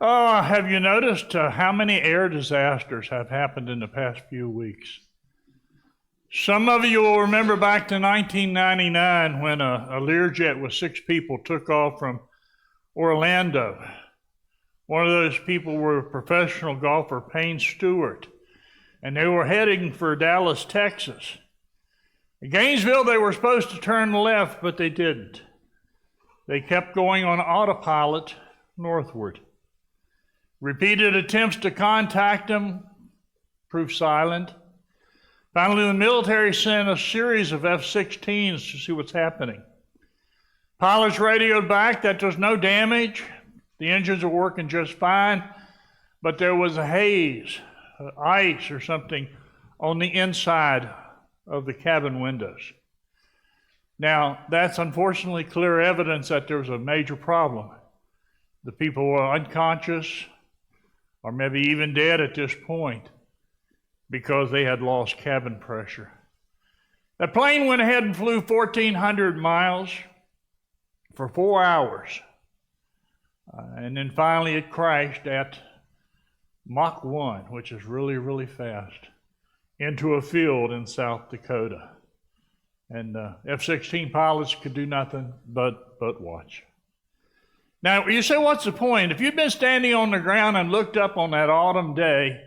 Oh, have you noticed how many air disasters have happened in the past few weeks? Some of you will remember back to 1999 when a Learjet with 6 people took off from Orlando. One of those people were professional golfer Payne Stewart, and they were heading for Dallas, Texas. In Gainesville, they were supposed to turn left, but they didn't. They kept going on autopilot northward. Repeated attempts to contact them proved silent. Finally, the military sent a series of F-16s to see what's happening. Pilots radioed back that there's no damage. The engines are working just fine, but there was a haze, ice or something on the inside of the cabin windows. Now, that's unfortunately clear evidence that there was a major problem. The people were unconscious or maybe even dead at this point because they had lost cabin pressure. The plane went ahead and flew 1,400 miles for 4 hours. And then finally it crashed at Mach 1, which is really, really fast, into a field in South Dakota. And F-16 pilots could do nothing but watch. Now, you say, what's the point? If you'd been standing on the ground and looked up on that autumn day,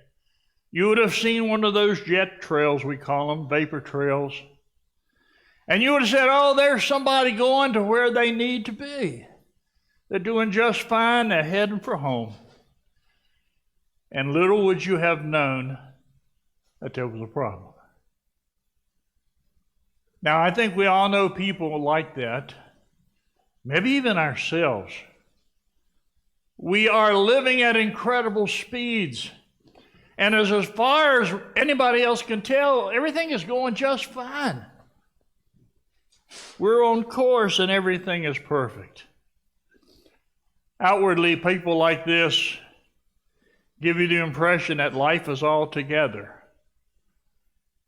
you would have seen one of those jet trails, we call them, vapor trails. And you would have said, oh, there's somebody going to where they need to be. They're doing just fine. They're heading for home. And little would you have known that there was a problem. Now, I think we all know people like that, maybe even ourselves. We are living at incredible speeds. And as far as anybody else can tell, everything is going just fine. We're on course and everything is perfect. Outwardly, people like this give you the impression that life is all together.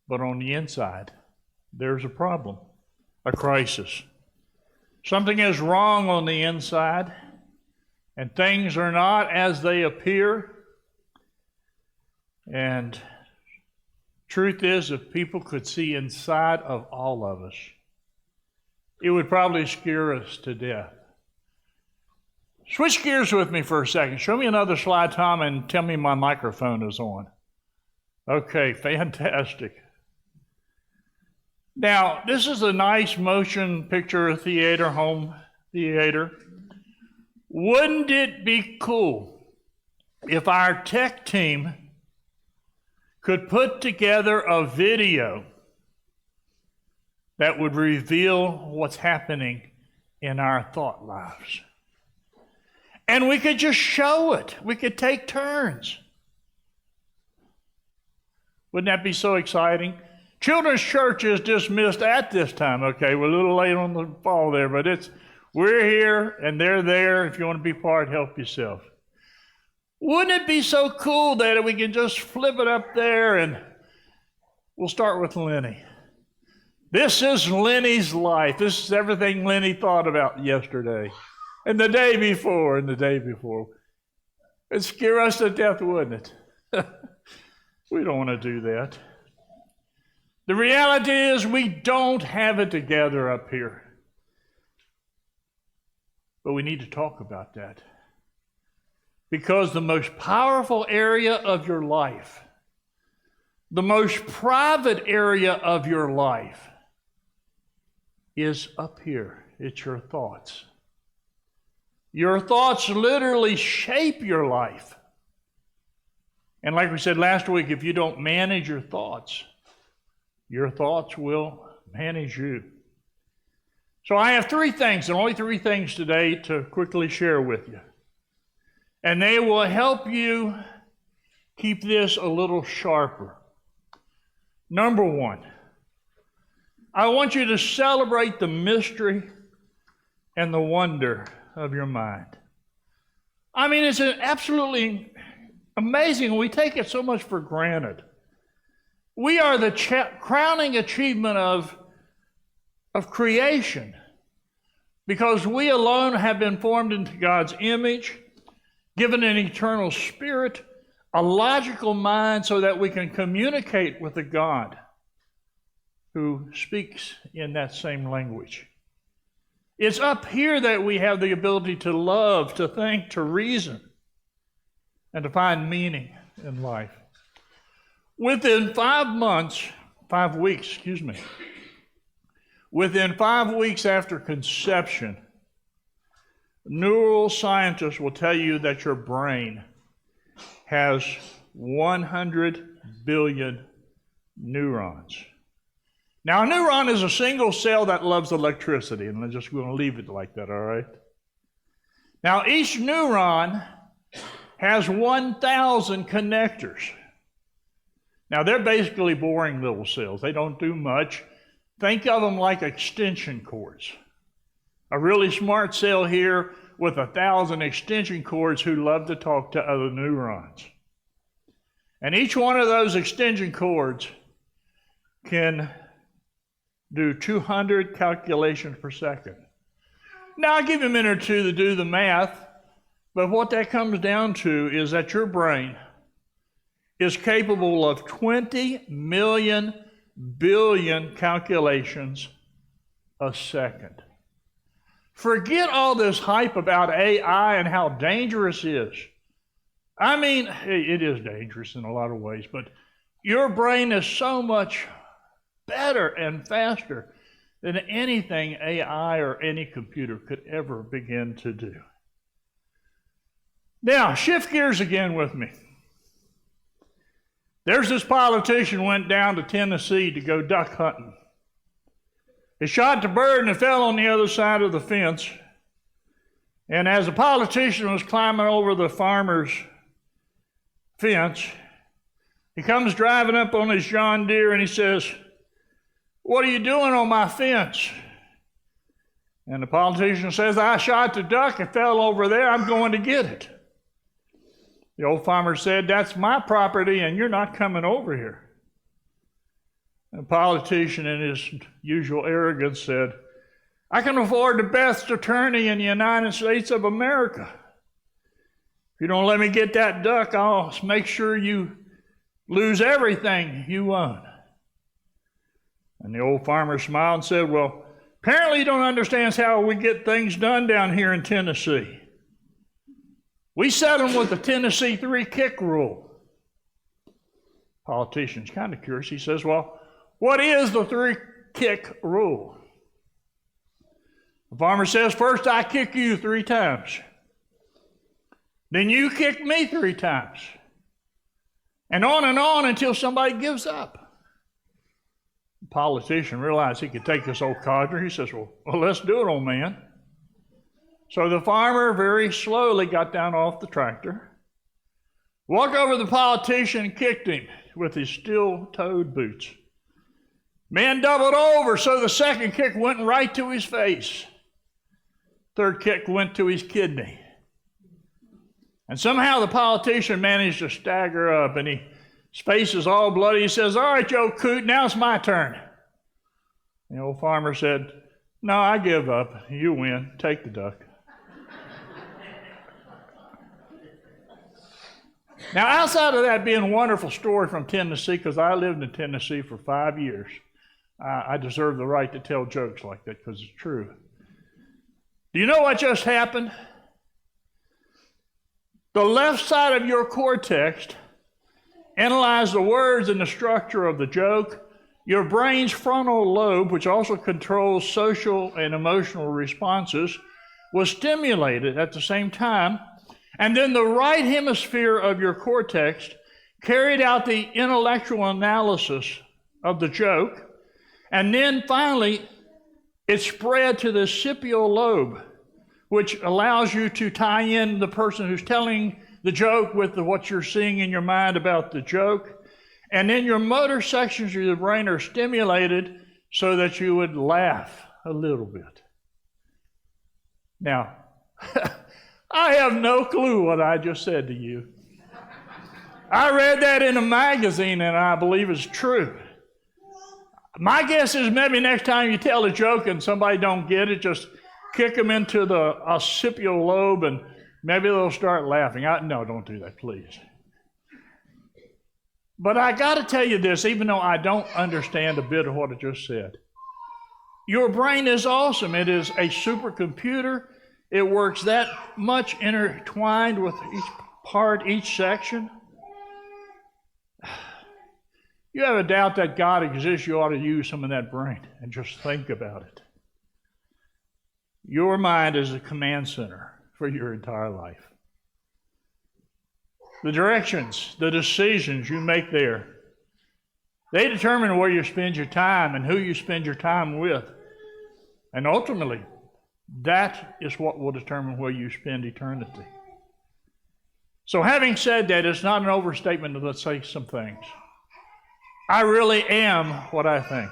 But on the inside, there's a problem, a crisis. Something is wrong on the inside, and things are not as they appear. And truth is, if people could see inside of all of us, it would probably scare us to death. Switch gears with me for a second. Show me another slide, Tom, and tell me my microphone is on. Okay, fantastic. Now, this is a nice motion picture theater, home theater. Wouldn't it be cool if our tech team could put together a video that would reveal what's happening in our thought lives? And we could just show it. We could take turns. Wouldn't that be so exciting? Children's church is dismissed at this time. Okay, we're a little late on the fall there, but we're here and they're there. If you want to be part, help yourself. Wouldn't it be so cool that we can just flip it up there, and we'll start with Lenny. This is Lenny's life. This is everything Lenny thought about yesterday and the day before and the day before. It'd scare us to death, wouldn't it? We don't want to do that. The reality is we don't have it together up here. But we need to talk about that. Because the most powerful area of your life, the most private area of your life, is up here. It's your thoughts. Your thoughts literally shape your life. And like we said last week, if you don't manage your thoughts will manage you. So I have 3 things, and only 3 things today to quickly share with you. And they will help you keep this a little sharper. Number 1, I want you to celebrate the mystery and the wonder of your mind. I mean, it's absolutely amazing. We take it so much for granted. We are the crowning achievement of creation because we alone have been formed into God's image given an eternal spirit, a logical mind so that we can communicate with a God who speaks in that same language. It's up here that we have the ability to love, to think, to reason, and to find meaning in life. Within 5 weeks, within 5 weeks after conception, neural scientists will tell you that your brain has 100 billion neurons. Now, a neuron is a single cell that loves electricity, and I'm just going to leave it like that, all right? Now, each neuron has 1,000 connectors. Now, they're basically boring little cells. They don't do much. Think of them like extension cords. A really smart cell here with 1,000 extension cords who love to talk to other neurons. And each one of those extension cords can do 200 calculations per second. Now, I'll give you a minute or two to do the math, but what that comes down to is that your brain is capable of 20 million billion calculations a second. Forget all this hype about AI and how dangerous it is. I mean, it is dangerous in a lot of ways, but your brain is so much better and faster than anything AI or any computer could ever begin to do. Now, shift gears again with me. There's this politician went down to Tennessee to go duck hunting. He shot the bird and it fell on the other side of the fence. And as the politician was climbing over the farmer's fence, he comes driving up on his John Deere and he says, "What are you doing on my fence?" And the politician says, "I shot the duck, it fell over there, I'm going to get it." The old farmer said, "That's my property and you're not coming over here." The politician, in his usual arrogance, said, "I can afford the best attorney in the United States of America. If you don't let me get that duck, I'll make sure you lose everything you own." And the old farmer smiled and said, "Well, apparently you don't understand how we get things done down here in Tennessee. We set them with the Tennessee 3-kick rule." Politician's kind of curious. He says, "Well, what is the 3-kick rule?" The farmer says, "First I kick you 3 times. Then you kick me 3 times. And on until somebody gives up." The politician realized he could take this old codger. He says, well, let's do it, old man." So the farmer very slowly got down off the tractor, walked over to the politician and kicked him with his steel-toed boots. Man doubled over, so the second kick went right to his face. Third kick went to his kidney. And somehow the politician managed to stagger up, and his face is all bloody. He says, "All right, Joe Coot, now it's my turn." The old farmer said, "No, I give up. You win. Take the duck." Now, outside of that being a wonderful story from Tennessee, because I lived in Tennessee for 5 years, I deserve the right to tell jokes like that because it's true. Do you know what just happened? The left side of your cortex analyzed the words and the structure of the joke. Your brain's frontal lobe, which also controls social and emotional responses, was stimulated at the same time. And then the right hemisphere of your cortex carried out the intellectual analysis of the joke. And then finally, it spread to the occipital lobe, which allows you to tie in the person who's telling the joke with what you're seeing in your mind about the joke. And then your motor sections of your brain are stimulated so that you would laugh a little bit. Now, I have no clue what I just said to you. I read that in a magazine and I believe it's true. My guess is maybe next time you tell a joke and somebody don't get it, just kick them into the occipital lobe and Maybe they'll start laughing. No, don't do that, please. But I got to tell you this, even though I don't understand a bit of what I just said. Your brain is awesome. It is a supercomputer. It works that much intertwined with each part, each section. You have a doubt that God exists, you ought to use some of that brain and just think about it. Your mind is a command center for your entire life. The directions, the decisions you make there, they determine where you spend your time and who you spend your time with. And ultimately, that is what will determine where you spend eternity. So having said that, it's not an overstatement to let's say some things. I really am what I think.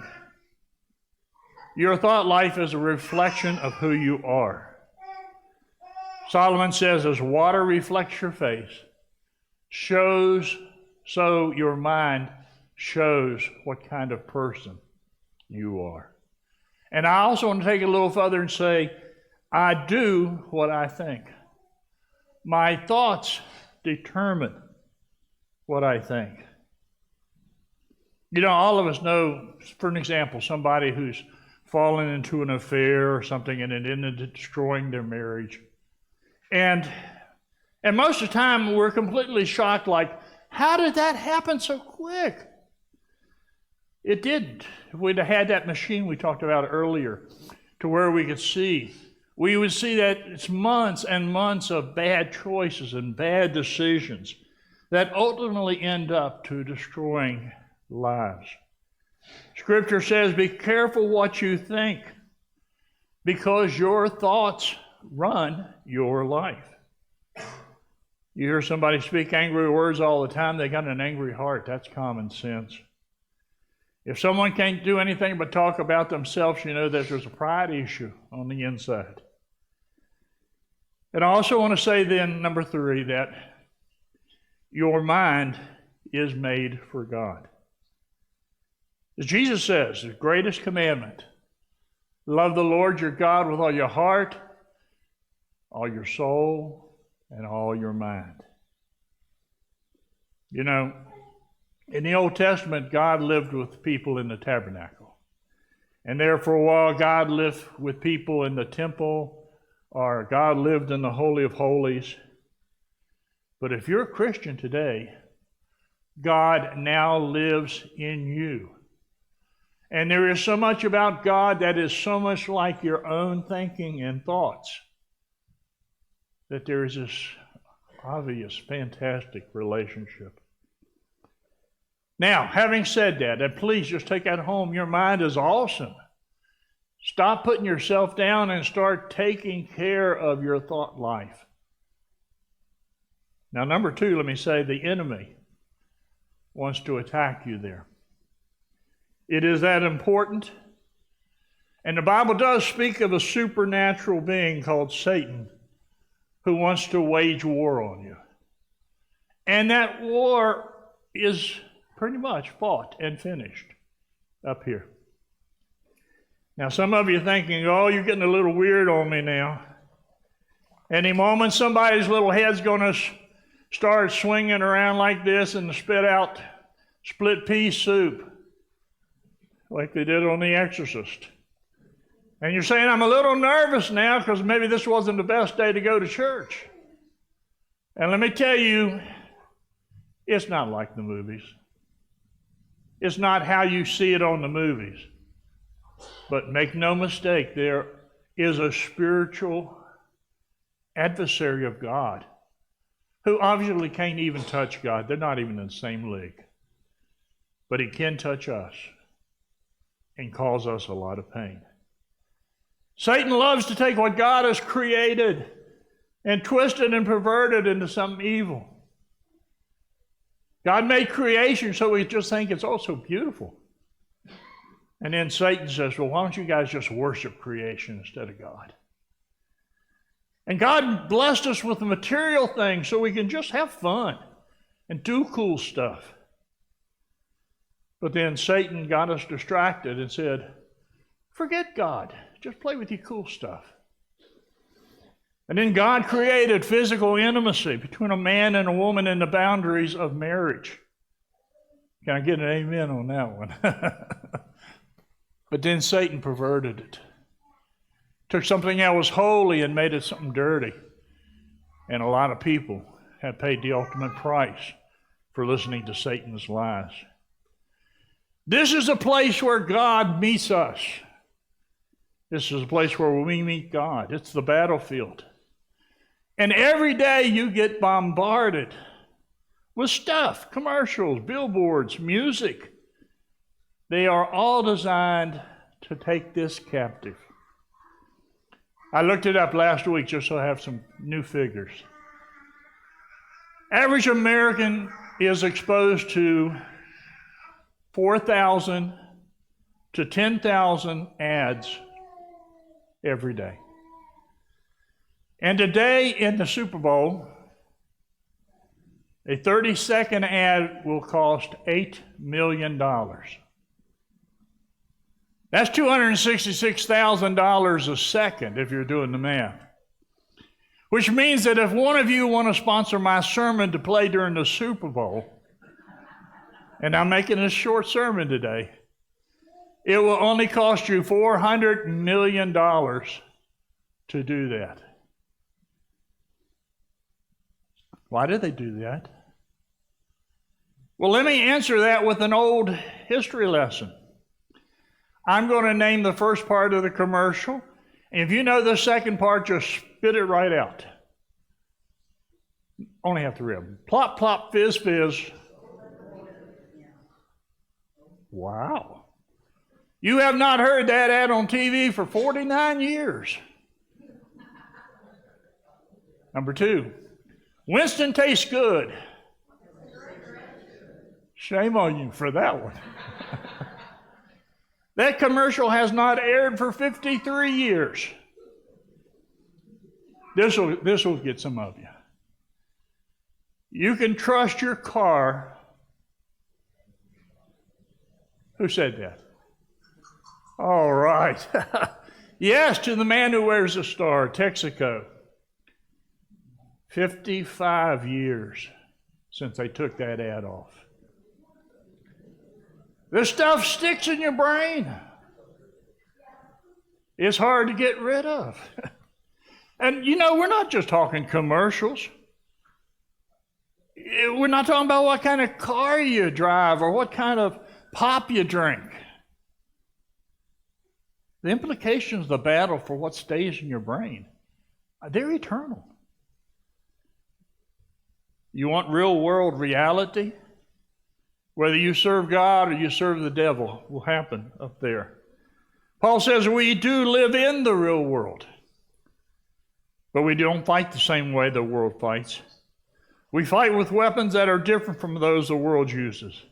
Your thought life is a reflection of who you are. Solomon says, as water reflects your face, so your mind shows what kind of person you are. And I also want to take it a little further and say, I do what I think. My thoughts determine what I think. You know, all of us know, for an example, somebody who's fallen into an affair or something and it ended up destroying their marriage. And most of the time we're completely shocked, like, how did that happen so quick? It didn't. If we'd have had that machine we talked about earlier to where we could see, we would see that it's months and months of bad choices and bad decisions that ultimately end up to destroying lives. Scripture says, be careful what you think, because your thoughts run your life. You hear somebody speak angry words all the time, they got an angry heart. That's common sense. If someone can't do anything but talk about themselves, you know that there's a pride issue on the inside. And I also want to say then, number 3, that your mind is made for God. As Jesus says, the greatest commandment, love the Lord your God with all your heart, all your soul, and all your mind. You know, in the Old Testament, God lived with people in the tabernacle. And there for a while, God lived with people in the temple, or God lived in the Holy of Holies. But if you're a Christian today, God now lives in you. And there is so much about God that is so much like your own thinking and thoughts that there is this obvious, fantastic relationship. Now, having said that, and please just take that home, your mind is awesome. Stop putting yourself down and start taking care of your thought life. Now, number 2, let me say, the enemy wants to attack you there. It is that important. And the Bible does speak of a supernatural being called Satan who wants to wage war on you. And that war is pretty much fought and finished up here. Now, some of you are thinking, oh, you're getting a little weird on me now. Any moment, somebody's little head's going to start swinging around like this and spit out split pea soup, like they did on The Exorcist. And you're saying, I'm a little nervous now because maybe this wasn't the best day to go to church. And let me tell you, it's not like the movies. It's not how you see it on the movies. But make no mistake, there is a spiritual adversary of God who obviously can't even touch God. They're not even in the same league. But he can touch us and cause us a lot of pain. Satan loves to take what God has created and twist it and pervert it into something evil. God made creation so we just think it's also beautiful. And then Satan says, well, why don't you guys just worship creation instead of God? And God blessed us with material things so we can just have fun and do cool stuff. But then Satan got us distracted and said, forget God. Just play with your cool stuff. And then God created physical intimacy between a man and a woman in the boundaries of marriage. Can I get an amen on that one? But then Satan perverted it. Took something that was holy and made it something dirty. And a lot of people have paid the ultimate price for listening to Satan's lies. This is a place where God meets us. This is a place where we meet God. It's the battlefield. And every day you get bombarded with stuff, commercials, billboards, music. They are all designed to take this captive. I looked it up last week just so I have some new figures. Average American is exposed to 4,000 to 10,000 ads every day. And today in the Super Bowl, a 30-second ad will cost $8 million. That's $266,000 a second if you're doing the math. Which means that if one of you want to sponsor my sermon to play during the Super Bowl, and I'm making a short sermon today, it will only cost you $400 million to do that. Why do they do that? Well, let me answer that with an old history lesson. I'm going to name the first part of the commercial, and if you know the second part, just spit it right out. Only have 3 of them. Plop, plop, fizz, fizz. Wow. You have not heard that ad on TV for 49 years. Number 2, Winston tastes good. Shame on you for that one. That commercial has not aired for 53 years. This will get some of you. You can trust your car. Who said that? All right. Yes, to the man who wears a star, Texaco. 55 years since they took that ad off. This stuff sticks in your brain. It's hard to get rid of. And you know, we're not just talking commercials. We're not talking about what kind of car you drive or what kind of pop you drink. The implications of the battle for what stays in your brain, they're eternal. You want real world reality? Whether you serve God or you serve the devil will happen up there. Paul says we do live in the real world, but we don't fight the same way the world fights. We fight with weapons that are different from those the world uses.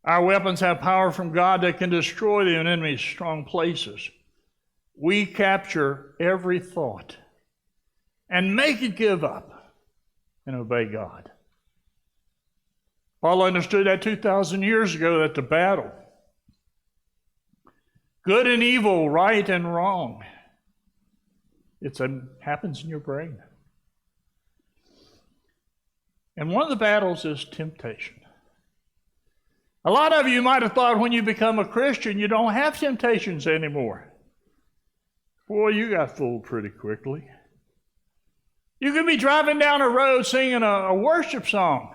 Our weapons have power from God that can destroy the enemy's strong places. We capture every thought and make it give up and obey God. Paul understood that 2,000 years ago that the battle, good and evil, right and wrong, it happens in your brain. And one of the battles is temptation. A lot of you might have thought when you become a Christian, you don't have temptations anymore. Boy, you got fooled pretty quickly. You could be driving down a road singing a worship song,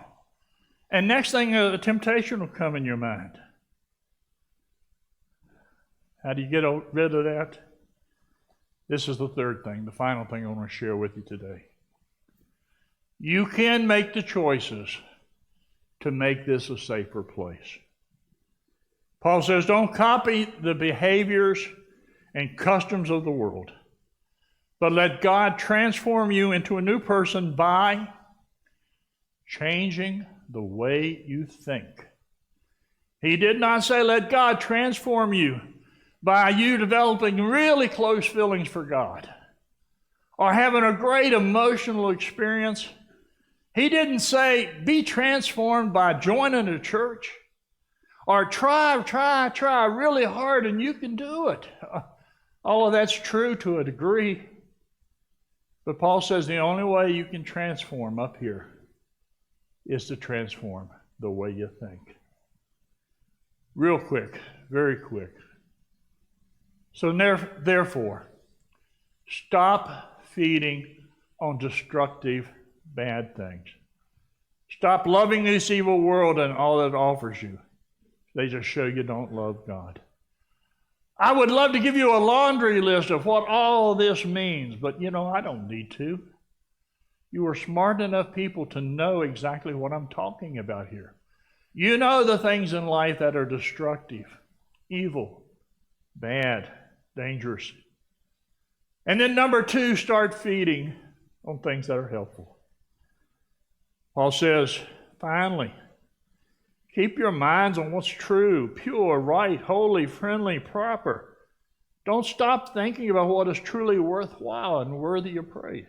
and next thing, a temptation will come in your mind. How do you get rid of that? This is the third thing, the final thing I want to share with you today. You can make the choices to make this a safer place. Paul says, don't copy the behaviors and customs of the world, but let God transform you into a new person by changing the way you think. He did not say let God transform you by you developing really close feelings for God or having a great emotional experience. He didn't say be transformed by joining a church or try really hard and you can do it. All of that's true to a degree. But Paul says the only way you can transform up here is to transform the way you think. Real quick, very quick. So therefore, stop feeding on destructive, bad things. Stop loving this evil world and all that it offers you. They just show you don't love God. I would love to give you a laundry list of what all this means, but I don't need to. You are smart enough people to know exactly what I'm talking about here. You know the things in life that are destructive, evil, bad, dangerous. And then number 2, start feeding on things that are helpful. Paul says, finally, keep your minds on what's true, pure, right, holy, friendly, proper. Don't stop thinking about what is truly worthwhile and worthy of praise.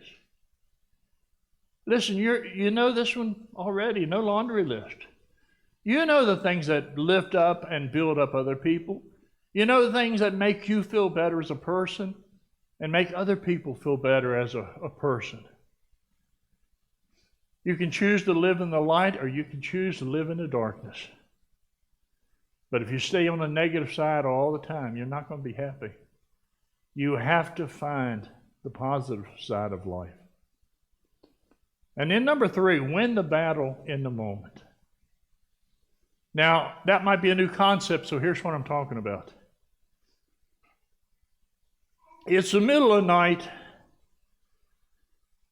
Listen, you know this one already, no laundry list. You know the things that lift up and build up other people. You know the things that make you feel better as a person and make other people feel better as a person. You can choose to live in the light or you can choose to live in the darkness. But if you stay on the negative side all the time, you're not going to be happy. You have to find the positive side of life. And then number 3, win the battle in the moment. Now, that might be a new concept, so here's what I'm talking about. It's the middle of the night,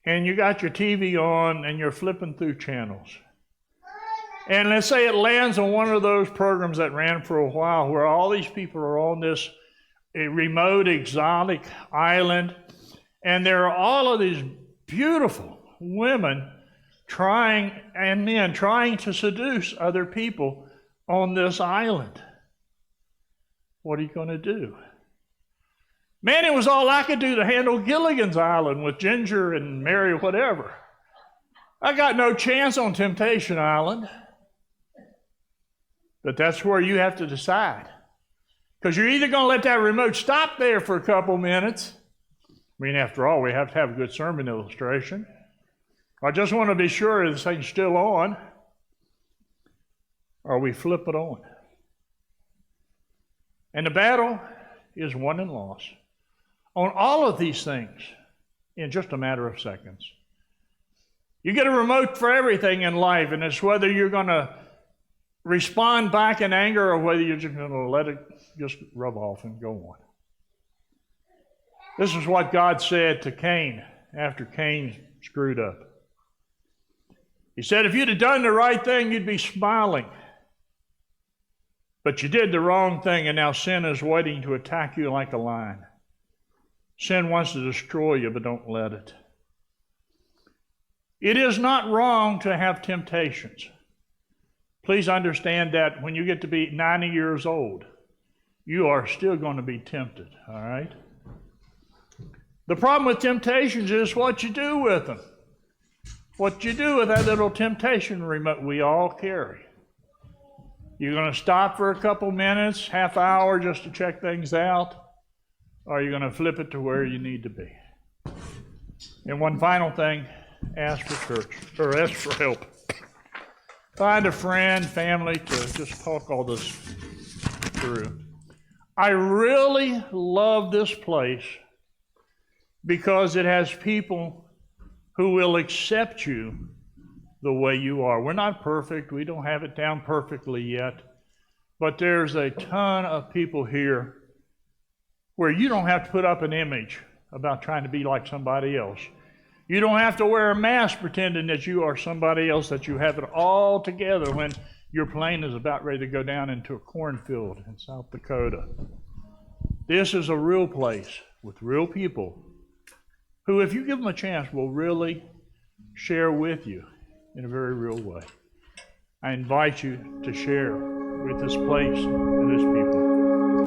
and you got your TV on, and you're flipping through channels. And let's say it lands on one of those programs that ran for a while where all these people are on this remote, exotic island, and there are all of these beautiful women and men trying to seduce other people on this island. What are you going to do? Man, it was all I could do to handle Gilligan's Island with Ginger and Mary whatever. I got no chance on Temptation Island. But that's where you have to decide. Because you're either going to let that remote stop there for a couple minutes. I mean, after all, we have to have a good sermon illustration. I just want to be sure this thing's still on. Or we flip it on. And the battle is won and lost on all of these things in just a matter of seconds. You get a remote for everything in life, and it's whether you're going to respond back in anger or whether you're just going to let it just rub off and go on. This is what God said to Cain after Cain screwed up. He said, if you'd have done the right thing, you'd be smiling. But you did the wrong thing, and now sin is waiting to attack you like a lion. Sin wants to destroy you, but don't let it. It is not wrong to have temptations. Please understand that when you get to be 90 years old, you are still going to be tempted, all right? The problem with temptations is what you do with them. What you do with that little temptation remote we all carry. You're going to stop for a couple minutes, half hour just to check things out, or you're going to flip it to where you need to be. And one final thing, ask for church, or ask for help. Find a friend, family to just talk all this through. I really love this place because it has people who will accept you the way you are. We're not perfect. We don't have it down perfectly yet. But there's a ton of people here where you don't have to put up an image about trying to be like somebody else. You don't have to wear a mask pretending that you are somebody else, that you have it all together when your plane is about ready to go down into a cornfield in South Dakota. This is a real place with real people who, if you give them a chance, will really share with you in a very real way. I invite you to share with this place and this people.